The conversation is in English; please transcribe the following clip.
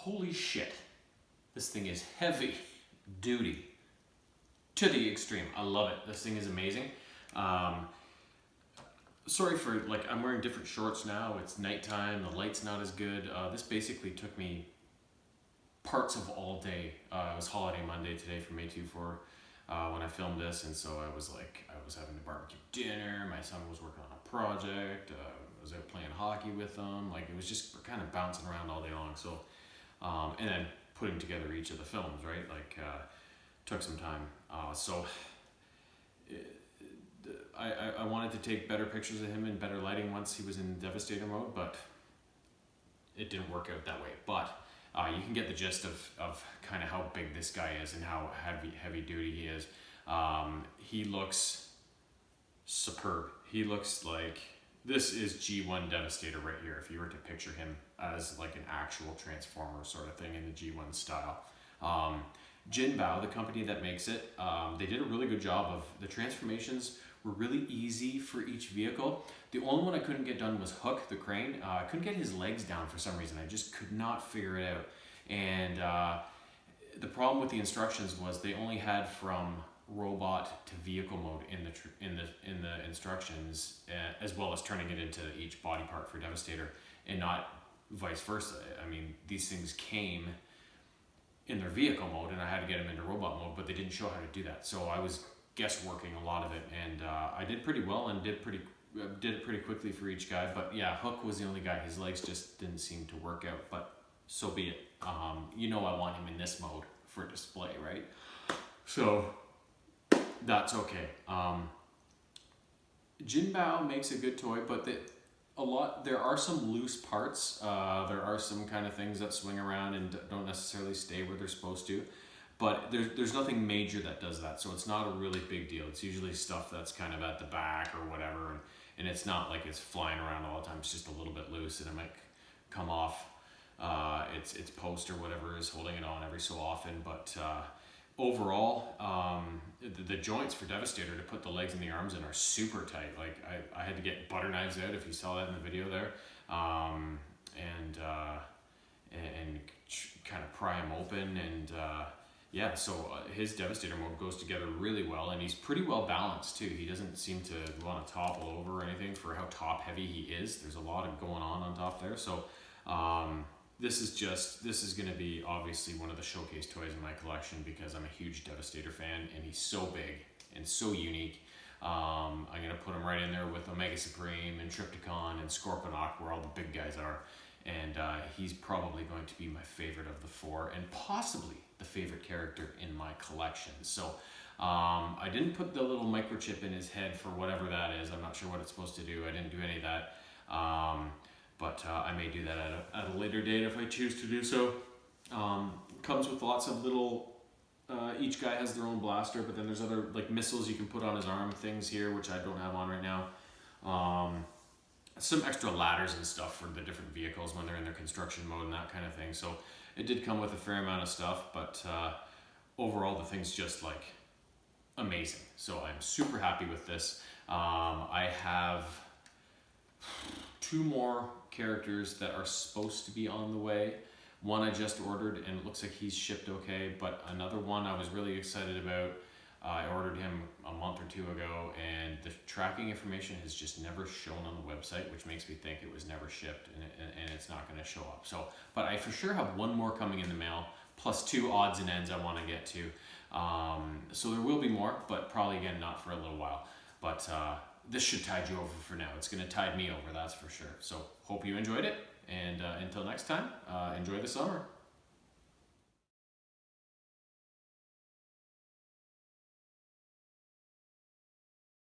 holy shit, this thing is heavy duty to the extreme. I love it. This thing is amazing. Sorry for, like, I'm wearing different shorts now. It's nighttime, the light's not as good. This basically took me parts of all day. It was holiday Monday today from A24 when I filmed this, and so I was having to barbecue dinner. My son was working on a project. I was out playing hockey with them. Like, it was just kind of bouncing around all day long. So, and then putting together each of the films, right? Like, took some time. I wanted to take better pictures of him in better lighting once he was in Devastator mode, but it didn't work out that way. But you can get the gist of kind of how big this guy is and how heavy duty he is. He looks superb. He looks like, this is G1 Devastator right here, if you were to picture him as like an actual Transformer sort of thing in the G1 style. Jinbao, the company that makes it, they did a really good job of, the transformations were really easy for each vehicle. The only one I couldn't get done was Hook, the crane. I couldn't get his legs down for some reason. I just could not figure it out. And the problem with the instructions was they only had from robot to vehicle mode in the instructions, as well as turning it into each body part for Devastator, and not vice versa. I mean, these things came in their vehicle mode, and I had to get them into robot mode, but they didn't show how to do that. So I was guessworking a lot of it, and I did pretty well and did it pretty quickly for each guy. But yeah, Hook was the only guy. His legs just didn't seem to work out, but so be it. You know, I want him in this mode for display, right? So that's okay. Jinbao makes a good toy, but there are some loose parts. There are some kind of things that swing around and don't necessarily stay where they're supposed to. But there's nothing major that does that, so it's not a really big deal. It's usually stuff that's kind of at the back or whatever, and it's not like it's flying around all the time. It's just a little bit loose, and it might come off its post or whatever is holding it on every so often. But overall, the joints for Devastator to put the legs and the arms in are super tight. Like, I had to get butter knives out, if you saw that in the video there, and kind of pry them open, and yeah, so his Devastator mode goes together really well, and he's pretty well balanced too. He doesn't seem to want to topple over or anything for how top heavy he is. There's a lot of going on top there. So this is going to be obviously one of the showcase toys in my collection, because I'm a huge Devastator fan, and he's so big and so unique. I'm going to put him right in there with Omega Supreme and Trypticon and Scorponok, where all the big guys are. And he's probably going to be my favorite of the four, and possibly the favorite character in my collection. So I didn't put the little microchip in his head for whatever that is. I'm not sure what it's supposed to do. I didn't do any of that. But I may do that at a later date if I choose to do so. Comes with lots of little, each guy has their own blaster, but then there's other like missiles you can put on his arm things here, which I don't have on right now. Some extra ladders and stuff for the different vehicles when they're in their construction mode and that kind of thing. So it did come with a fair amount of stuff, but overall the thing's just like amazing. So I'm super happy with this. I have 2 more characters that are supposed to be on the way. One I just ordered, and it looks like he's shipped okay, but another one I was really excited about. I ordered him a month or 2 ago, and the tracking information has just never shown on the website, which makes me think it was never shipped, and it's not going to show up. So, but I for sure have 1 more coming in the mail, plus 2 odds and ends I want to get to. So there will be more, but probably again not for a little while. But this should tide you over for now. It's going to tide me over, that's for sure. So hope you enjoyed it, and until next time, enjoy the summer.